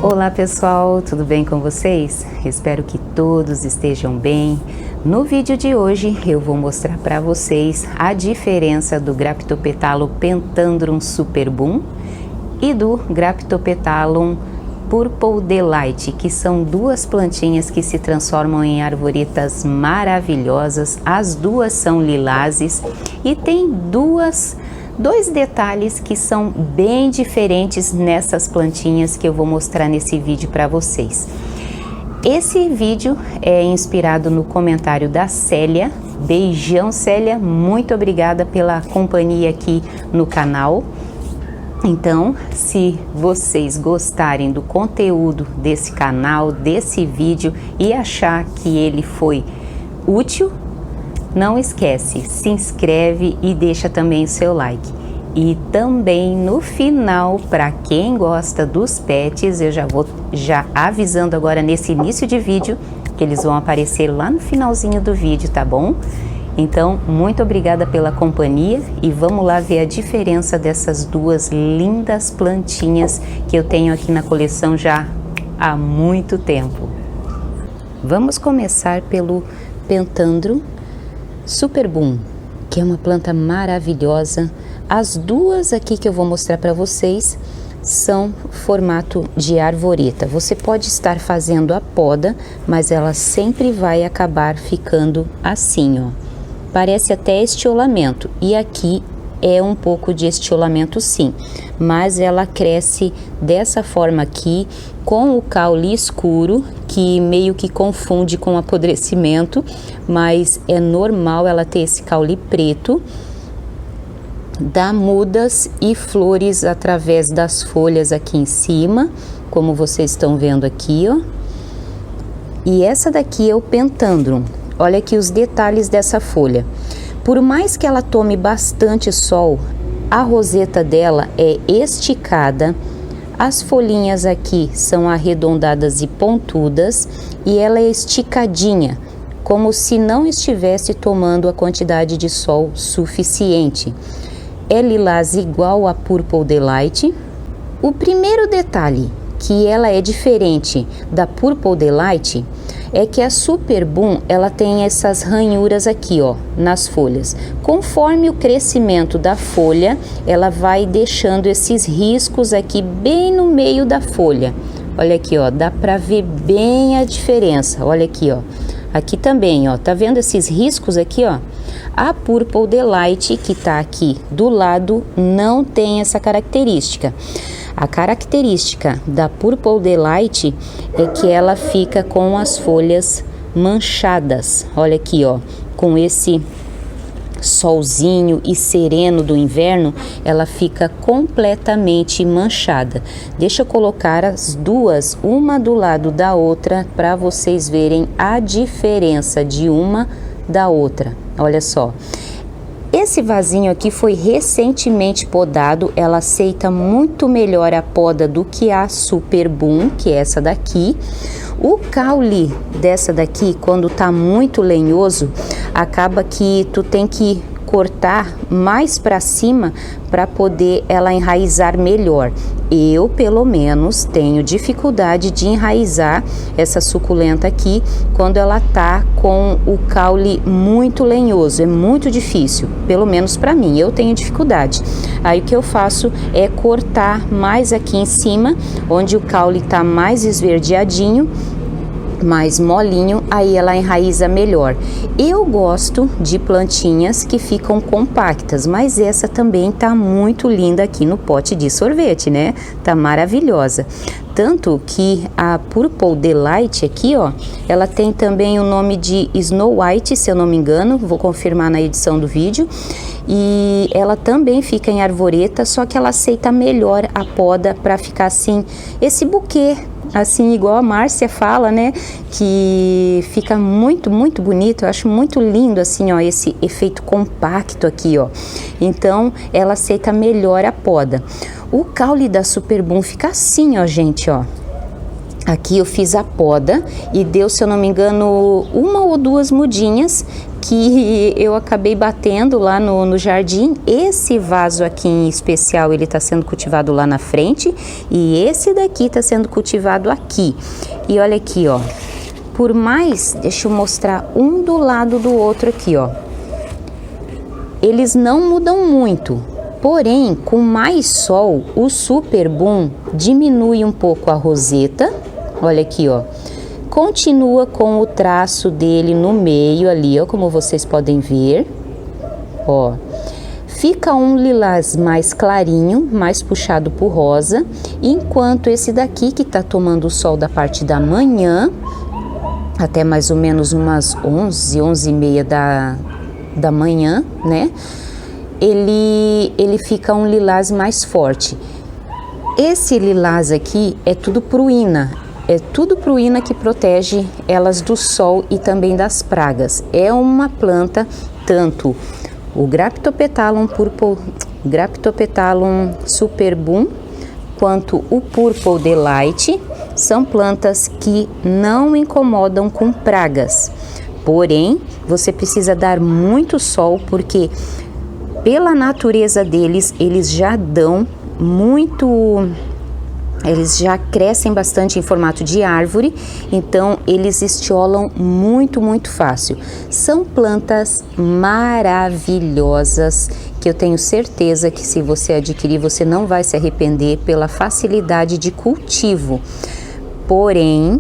Olá pessoal, tudo bem com vocês? Espero que todos estejam bem. No vídeo de hoje eu vou mostrar para vocês a diferença do Graptopetalum pentandrum superboom e do Graptopetalum Purple Delight, que são duas plantinhas que se transformam em arvoretas maravilhosas. As duas são lilazes e tem dois detalhes que são bem diferentes nessas plantinhas que eu vou mostrar nesse vídeo para vocês. Esse vídeo é inspirado no comentário da Célia. Beijão, Célia, muito obrigada pela companhia aqui no canal. Então, se vocês gostarem do conteúdo desse canal, desse vídeo e achar que ele foi útil, não esquece, se inscreve e deixa também o seu like. E também no final, para quem gosta dos pets, eu já avisando agora nesse início de vídeo, que eles vão aparecer lá no finalzinho do vídeo, tá bom? Então, muito obrigada pela companhia e vamos lá ver a diferença dessas duas lindas plantinhas que eu tenho aqui na coleção já há muito tempo. Vamos começar pelo Pentandrum Superboom, que é uma planta maravilhosa. As duas aqui que eu vou mostrar para vocês são formato de arvoreta. Você pode estar fazendo a poda, mas ela sempre vai acabar ficando assim, ó. Parece até estiolamento, e aqui é um pouco de estiolamento sim, mas ela cresce dessa forma aqui, com o caule escuro, que meio que confunde com apodrecimento, mas é normal ela ter esse caule preto. Dá mudas e flores através das folhas aqui em cima, como vocês estão vendo aqui, ó. E essa daqui é o Pentandrum. Olha aqui os detalhes dessa folha. Por mais que ela tome bastante sol, a roseta dela é esticada, as folhinhas aqui são arredondadas e pontudas e ela é esticadinha, como se não estivesse tomando a quantidade de sol suficiente. É lilás igual a Purple Delight. O primeiro detalhe que ela é diferente da Purple Delight é que a Superboom, ela tem essas ranhuras aqui, ó, nas folhas. Conforme o crescimento da folha, ela vai deixando esses riscos aqui bem no meio da folha. Olha aqui, ó, dá pra ver bem a diferença. Olha aqui, ó. Aqui também, ó, tá vendo esses riscos aqui, ó? A Purple Delight, que tá aqui do lado, não tem essa característica. A característica da Purple Delight é que ela fica com as folhas manchadas. Olha aqui, ó, com esse solzinho e sereno do inverno, ela fica completamente manchada. Deixa eu colocar as duas, uma do lado da outra, para vocês verem a diferença de uma da outra. Olha só. Esse vasinho aqui foi recentemente podado, ela aceita muito melhor a poda do que a Superboom, que é essa daqui. O caule dessa daqui, quando tá muito lenhoso, acaba que tu tem que cortar mais para cima para poder ela enraizar melhor. Eu, pelo menos, tenho dificuldade de enraizar essa suculenta aqui quando ela tá com o caule muito lenhoso. É muito difícil, pelo menos para mim, eu tenho dificuldade. Aí o que eu faço é cortar mais aqui em cima, onde o caule tá mais esverdeadinho, mais molinho, aí ela enraiza melhor. Eu gosto de plantinhas que ficam compactas, mas essa também tá muito linda aqui no pote de sorvete, né? Tá maravilhosa. Tanto que a Purple Delight aqui, ó, ela tem também o nome de Snow White, se eu não me engano, vou confirmar na edição do vídeo. E ela também fica em arvoreta, só que ela aceita melhor a poda para ficar assim, esse buquê, assim, igual a Márcia fala, né, que fica muito, muito bonito. Eu acho muito lindo, assim, ó, esse efeito compacto aqui, ó. Então, ela aceita melhor a poda. O caule da Superboom fica assim, ó, gente, ó. Aqui eu fiz a poda e deu, se eu não me engano, uma ou duas mudinhas que eu acabei batendo lá no jardim. Esse vaso aqui em especial, ele está sendo cultivado lá na frente, e esse daqui está sendo cultivado aqui. E olha aqui, ó, por mais, deixa eu mostrar um do lado do outro aqui, ó. Eles não mudam muito, porém, com mais sol, o Super Boom diminui um pouco a roseta. Olha aqui, ó. Continua com o traço dele no meio ali, ó, como vocês podem ver. Ó. Fica um lilás mais clarinho, mais puxado por rosa, enquanto esse daqui que tá tomando o sol da parte da manhã, até mais ou menos umas 11, 11h30 da manhã, né? Ele fica um lilás mais forte. Esse lilás aqui é tudo pruína. É tudo pruína que protege elas do sol e também das pragas. É uma planta, tanto o Graptopetalum Super Boom quanto o Purple Delight, são plantas que não incomodam com pragas. Porém, você precisa dar muito sol, porque pela natureza deles, eles já crescem bastante em formato de árvore, então eles estiolam muito, muito fácil. São plantas maravilhosas que eu tenho certeza que, se você adquirir, você não vai se arrepender pela facilidade de cultivo. Porém,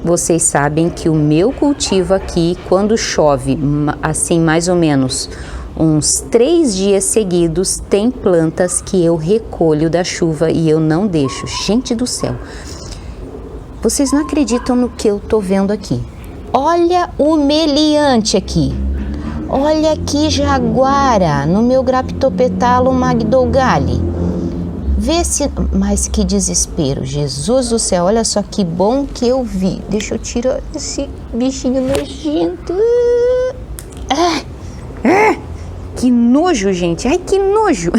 vocês sabem que o meu cultivo aqui, quando chove, assim mais ou menos uns 3 dias seguidos, tem plantas que eu recolho da chuva e eu não deixo. Gente do céu, vocês não acreditam no que eu tô vendo aqui. Olha o meliante aqui. Olha aqui, jaguara, no meu Graptopetalum magdogali. Vê se... Mas que desespero, Jesus do céu, olha só que bom que eu vi. Deixa eu tirar esse bichinho nojento. Que nojo, gente. Ai, que nojo.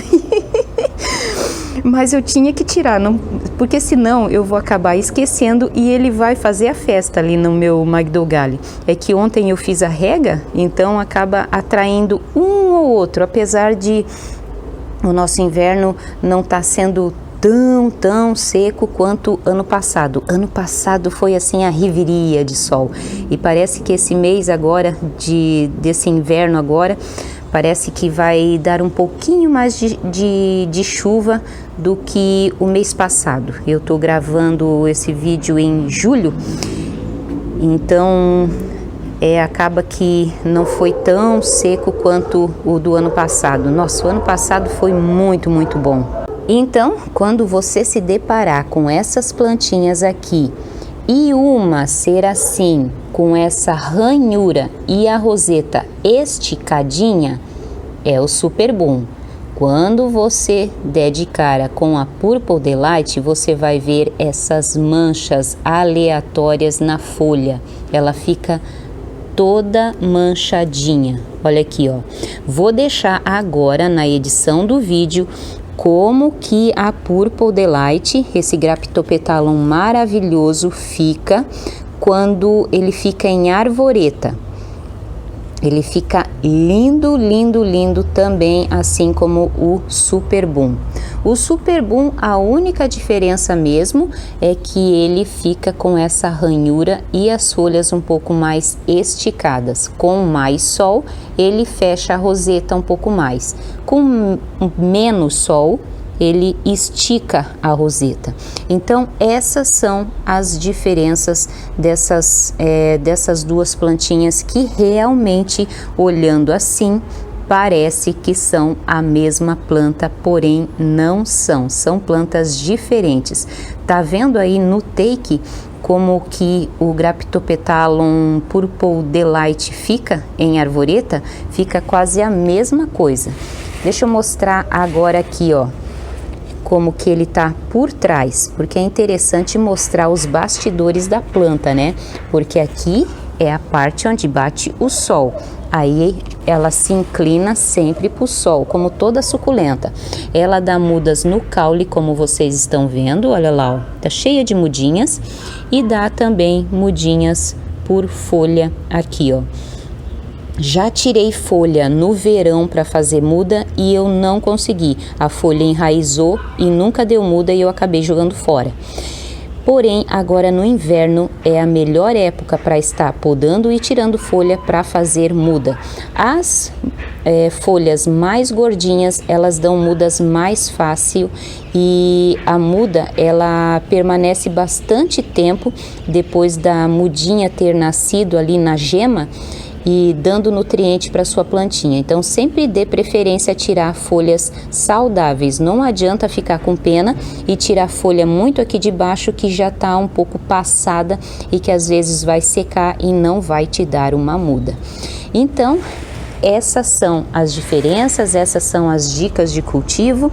Mas eu tinha que tirar, não, porque senão eu vou acabar esquecendo e ele vai fazer a festa ali no meu magdogali. É que ontem eu fiz a rega, então acaba atraindo um ou outro, apesar de o nosso inverno não estar sendo tão seco quanto ano passado. Ano passado foi assim a riveria de sol, e parece que esse mês agora, desse inverno agora, parece que vai dar um pouquinho mais de chuva do que o mês passado. Eu tô gravando esse vídeo em julho, então acaba que não foi tão seco quanto o do ano passado. Nossa, o ano passado foi muito, muito bom. Então, quando você se deparar com essas plantinhas aqui e uma ser assim, com essa ranhura e a roseta esticadinha, é o Super Boom. Quando você der de cara com a Purple Delight, você vai ver essas manchas aleatórias na folha. Ela fica toda manchadinha. Olha aqui, ó. Vou deixar agora na edição do vídeo como que a Purple Delight, esse Graptopetalum maravilhoso, fica quando ele fica em arvoreta. Ele fica lindo, lindo, lindo também, assim como o Super Boom. O Super Boom, a única diferença mesmo é que ele fica com essa ranhura e as folhas um pouco mais esticadas. Com mais sol, ele fecha a roseta um pouco mais. Com menos sol, ele estica a roseta. Então, essas são as diferenças dessas duas plantinhas, que realmente, olhando assim, parece que são a mesma planta, porém não são. São plantas diferentes. Tá vendo aí no take como que o Graptopetalum Purple Delight fica em arvoreta? Fica quase a mesma coisa. Deixa eu mostrar agora aqui, ó, como que ele tá por trás, porque é interessante mostrar os bastidores da planta, né? Porque aqui é a parte onde bate o sol, aí ela se inclina sempre para o sol, como toda suculenta. Ela dá mudas no caule, como vocês estão vendo, olha lá, ó, tá cheia de mudinhas, e dá também mudinhas por folha aqui, ó. Já tirei folha no verão para fazer muda e eu não consegui. A folha enraizou e nunca deu muda e eu acabei jogando fora. Porém, agora no inverno é a melhor época para estar podando e tirando folha para fazer muda. As folhas mais gordinhas, elas dão mudas mais fácil e a muda, ela permanece bastante tempo depois da mudinha ter nascido ali na gema e dando nutriente para sua plantinha. Então sempre dê preferência a tirar folhas saudáveis. Não adianta ficar com pena e tirar folha muito aqui de baixo que já está um pouco passada e que às vezes vai secar e não vai te dar uma muda. Então essas são as diferenças, essas são as dicas de cultivo.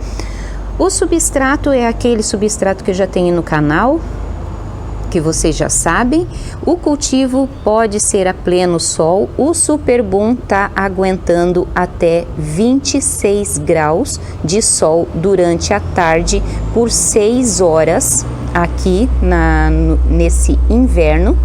O substrato é aquele substrato que eu já tenho no canal, que vocês já sabem. O cultivo pode ser a pleno sol. O Super Boom está aguentando até 26 graus de sol durante a tarde por 6 horas aqui nesse inverno,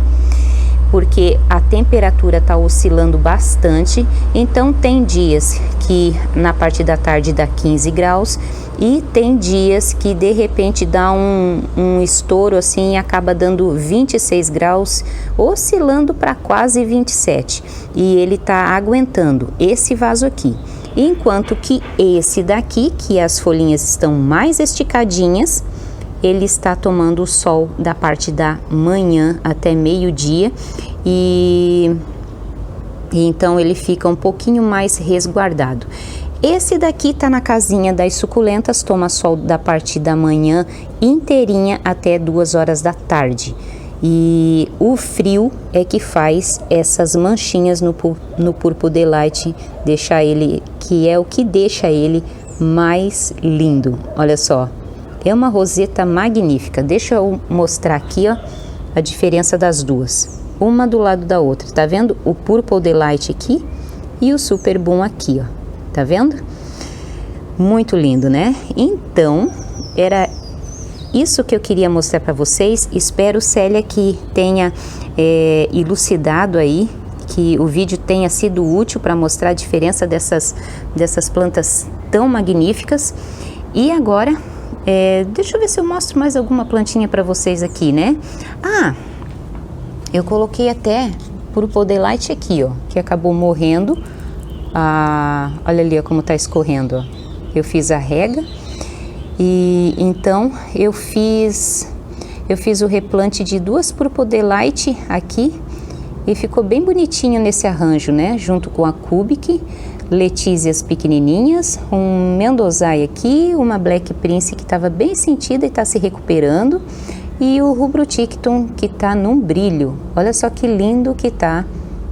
porque a temperatura está oscilando bastante. Então tem dias que na parte da tarde dá 15 graus e tem dias que de repente dá um estouro assim e acaba dando 26 graus, oscilando para quase 27. E ele está aguentando esse vaso aqui. Enquanto que esse daqui, que as folhinhas estão mais esticadinhas, ele está tomando o sol da parte da manhã até meio-dia e então ele fica um pouquinho mais resguardado. Esse daqui tá na casinha das suculentas, toma sol da parte da manhã inteirinha até 2 horas da tarde. E o frio é que faz essas manchinhas no Purple Delight, que é o que deixa ele mais lindo. Olha só, é uma roseta magnífica. Deixa eu mostrar aqui, ó, a diferença das duas, uma do lado da outra. Tá vendo o Purple Delight aqui e o Super Boom aqui, ó. Tá vendo? Muito lindo, né? Então, era isso que eu queria mostrar para vocês. Espero, Célia, que tenha elucidado aí, que o vídeo tenha sido útil para mostrar a diferença dessas plantas tão magníficas. E agora, deixa eu ver se eu mostro mais alguma plantinha para vocês aqui, né? Ah, eu coloquei até Purple Delight aqui, ó, que acabou morrendo. Olha ali, ó, como tá escorrendo, ó. Eu fiz a rega e então eu fiz o replante de 2 Purple Delight aqui e ficou bem bonitinho nesse arranjo, né? Junto com a Cubic, Letícias pequenininhas, um Mendozai aqui, uma Black Prince que estava bem sentida e está se recuperando e o Rubro Ticton que tá num brilho. Olha só que lindo que tá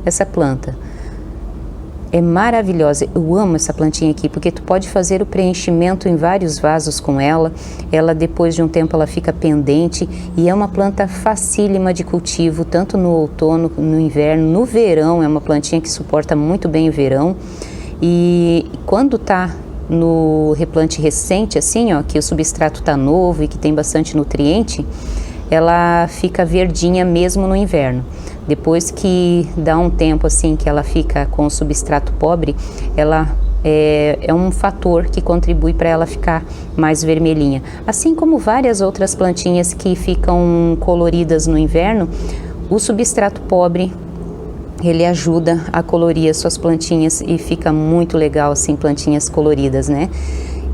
essa planta. É maravilhosa, eu amo essa plantinha aqui, porque tu pode fazer o preenchimento em vários vasos com ela. Ela depois de um tempo ela fica pendente e é uma planta facílima de cultivo, tanto no outono, no inverno, no verão. É uma plantinha que suporta muito bem o verão. E quando tá no replante recente, assim, ó, que o substrato tá novo e que tem bastante nutriente, ela fica verdinha mesmo no inverno. Depois que dá um tempo assim que ela fica com o substrato pobre, ela é um fator que contribui para ela ficar mais vermelhinha. Assim como várias outras plantinhas que ficam coloridas no inverno, o substrato pobre, ele ajuda a colorir as suas plantinhas e fica muito legal assim, plantinhas coloridas, né?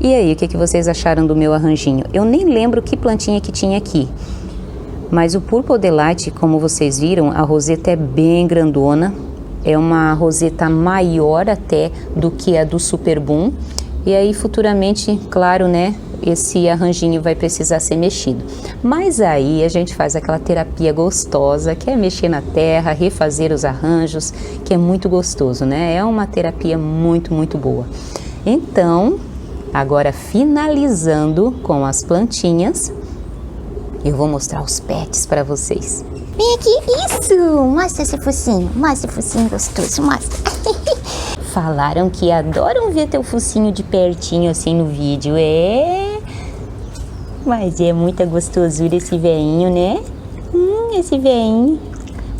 E aí, o que vocês acharam do meu arranjinho? Eu nem lembro que plantinha que tinha aqui. Mas o Purple Delight, como vocês viram, a roseta é bem grandona. É uma roseta maior até do que a do Super Boom. E aí futuramente, claro, né, esse arranjinho vai precisar ser mexido. Mas aí a gente faz aquela terapia gostosa, que é mexer na terra, refazer os arranjos, que é muito gostoso, né? É uma terapia muito, muito boa. Então, agora finalizando com as plantinhas, eu vou mostrar os pets para vocês. Vem aqui, isso! Mostra esse focinho gostoso, mostra. Falaram que adoram ver teu focinho de pertinho assim no vídeo, mas é muita gostosura esse veinho, né? Esse veinho.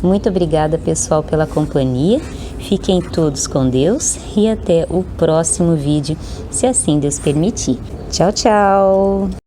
Muito obrigada, pessoal, pela companhia. Fiquem todos com Deus e até o próximo vídeo, se assim Deus permitir. Tchau, tchau!